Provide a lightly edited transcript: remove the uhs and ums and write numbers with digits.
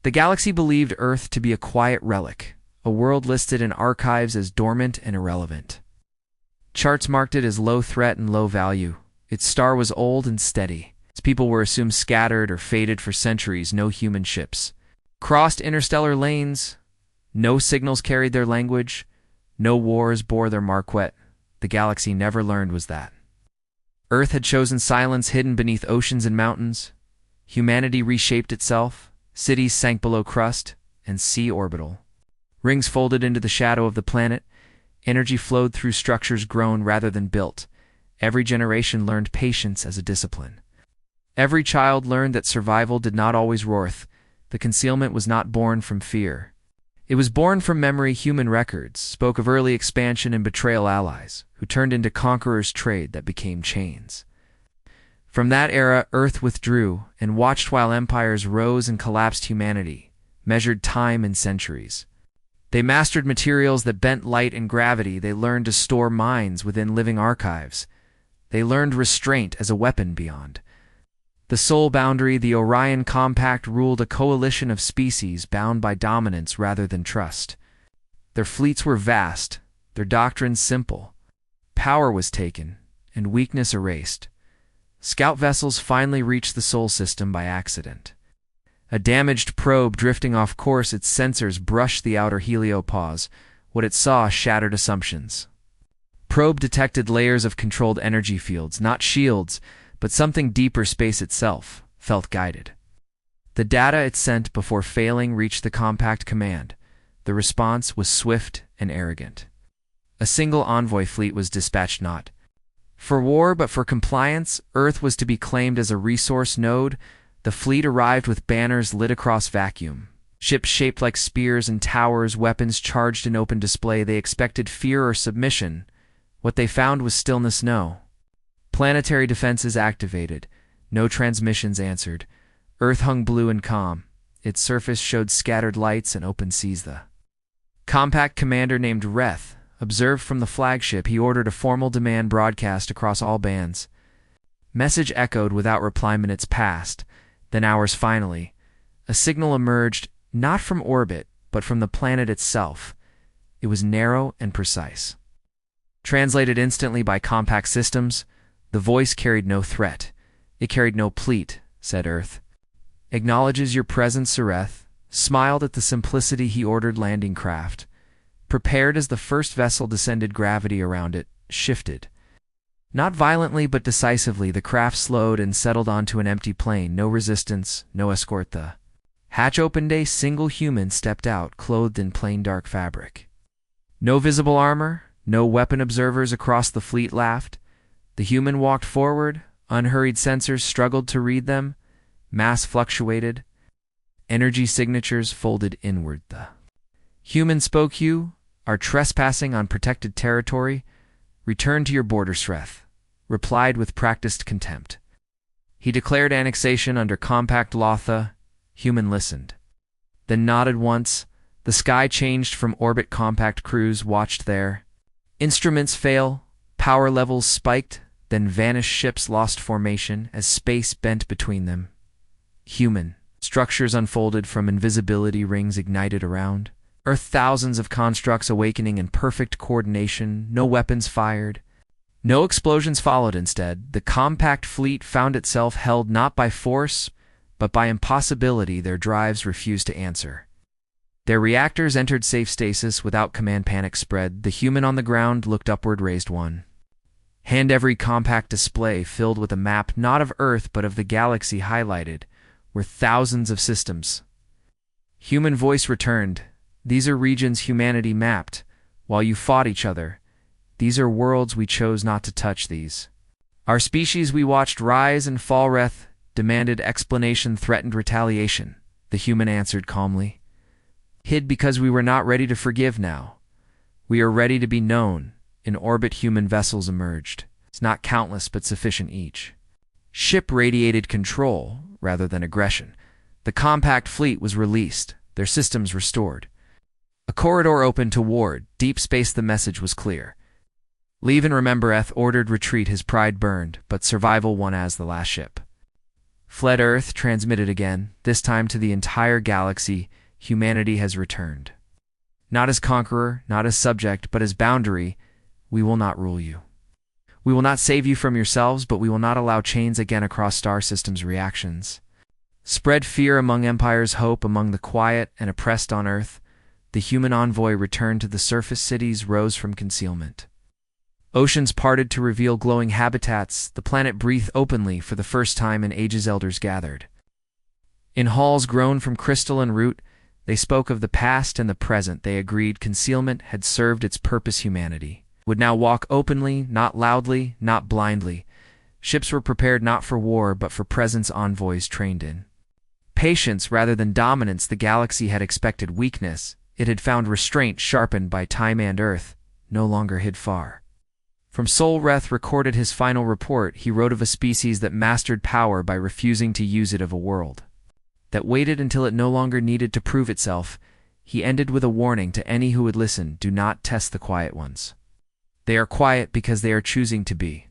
The galaxy believed Earth to be a quiet relic, a world listed in archives as dormant and irrelevant. Charts marked it as low threat and low value. Its star was old and steady. Its people were assumed scattered or faded for centuries. No human ships crossed interstellar lanes. No signals carried their language. No wars bore their mark. What the galaxy never learned was that Earth had chosen silence hidden beneath oceans and mountains. Humanity reshaped itself. Cities sank below crust, and sea orbital rings folded into the shadow of the planet. Energy flowed through structures grown rather than built. Every generation learned patience as a discipline. Every child learned that survival did not always worth. The concealment was not born from fear. It was born from memory. Human records spoke of early expansion and betrayal allies, who turned into conquerors' trade that became chains. From that era, Earth withdrew and watched while empires rose and collapsed. Humanity measured time in centuries. They mastered materials that bent light and gravity. They learned to store minds within living archives. They learned restraint as a weapon beyond the soul boundary. The Orion Compact ruled a coalition of species bound by dominance rather than trust. Their fleets were vast, their doctrines simple. Power was taken, and weakness erased. Scout vessels finally reached the Sol system by accident. A damaged probe drifting off course, its sensors brushed the outer heliopause. What it saw shattered assumptions. Probe detected layers of controlled energy fields, not shields, but something deeper. Space itself felt guided. The data it sent before failing reached the Compact command. The response was swift and arrogant. A single envoy fleet was dispatched, not for war but for compliance. Earth was to be claimed as a resource node. The fleet arrived with banners lit across vacuum. Ships shaped like spears and towers, weapons charged in open display. They expected fear or submission. What they found was stillness. No planetary defenses activated. No transmissions answered. Earth hung blue and calm. Its surface showed scattered lights and open seas. The Compact commander named Reth observed from the flagship. He ordered a formal demand broadcast across all bands. Message echoed without reply. Minutes passed, then hours. Finally, a signal emerged, not from orbit, but from the planet itself. It was narrow and precise. Translated instantly by Compact systems, the voice carried no threat. It carried no pleat. Said Earth, "Acknowledges your presence." Sareth smiled at the simplicity. He ordered landing craft. Prepared as the first vessel descended, gravity around it shifted. Not violently but decisively, the craft slowed and settled onto an empty plane. No resistance, no escort. The hatch opened. A single human stepped out, clothed in plain dark fabric. No visible armor, no weapon. Observers across the fleet laughed. The human walked forward. Unhurried sensors struggled to read them. Mass fluctuated. Energy signatures folded inward. The human spoke. "You are trespassing on protected territory. Return to your border." Sreth replied with practiced contempt. He declared annexation under Compact law. The human listened, then nodded once. The sky changed from orbit. Compact crews watched their instruments fail. Power levels spiked, then vanished. Ships lost formation as space bent between them. Human structures unfolded from invisibility. Rings ignited around Earth. Thousands of constructs awakening in perfect coordination. No weapons fired. No explosions followed. Instead, the Compact fleet found itself held not by force, but by impossibility. Their drives refused to answer. Their reactors entered safe stasis without command. Panic spread. The human on the ground looked upward, raised one hand. Every Compact display filled with a map, not of Earth but of the galaxy. Highlighted were thousands of systems. Human voice returned. "These are regions humanity mapped. While you fought each other, these are worlds we chose not to touch. These our species we watched rise and fall." Reth demanded explanation, threatened retaliation. The human answered calmly, "Hid because we were not ready to forgive. Now we are ready to be known." In orbit, human vessels emerged. It's not countless but sufficient each. Ship radiated control rather than aggression. The Compact fleet was released, their systems restored. A corridor opened toward deep space. The message was clear. "Leave and remember." Eth ordered retreat. His pride burned, but survival won as the last ship Fled Earth transmitted again, this time to the entire galaxy. Humanity has returned. Not as conqueror, not as subject, but as boundary. We will not rule you. We will not save you from yourselves, but we will not allow chains again across star systems' reactions. Spread fear among empires, hope among the quiet and oppressed on Earth. The human envoy returned to the surface cities, rose from concealment. Oceans parted to reveal glowing habitats. The planet breathed openly for the first time in ages. Elders gathered. In halls grown from crystal and root, they spoke of the past and the present. They agreed concealment had served its purpose. Humanity would now walk openly, not loudly, not blindly. Ships were prepared not for war, but for presence. Envoys trained in patience rather than dominance. The galaxy had expected weakness. It had found restraint sharpened by time, and Earth no longer hid far. From Solreth recorded his final report. He wrote of a species that mastered power by refusing to use it, of a world that waited until it no longer needed to prove itself. He ended with a warning to any who would listen: do not test the quiet ones. They are quiet because they are choosing to be.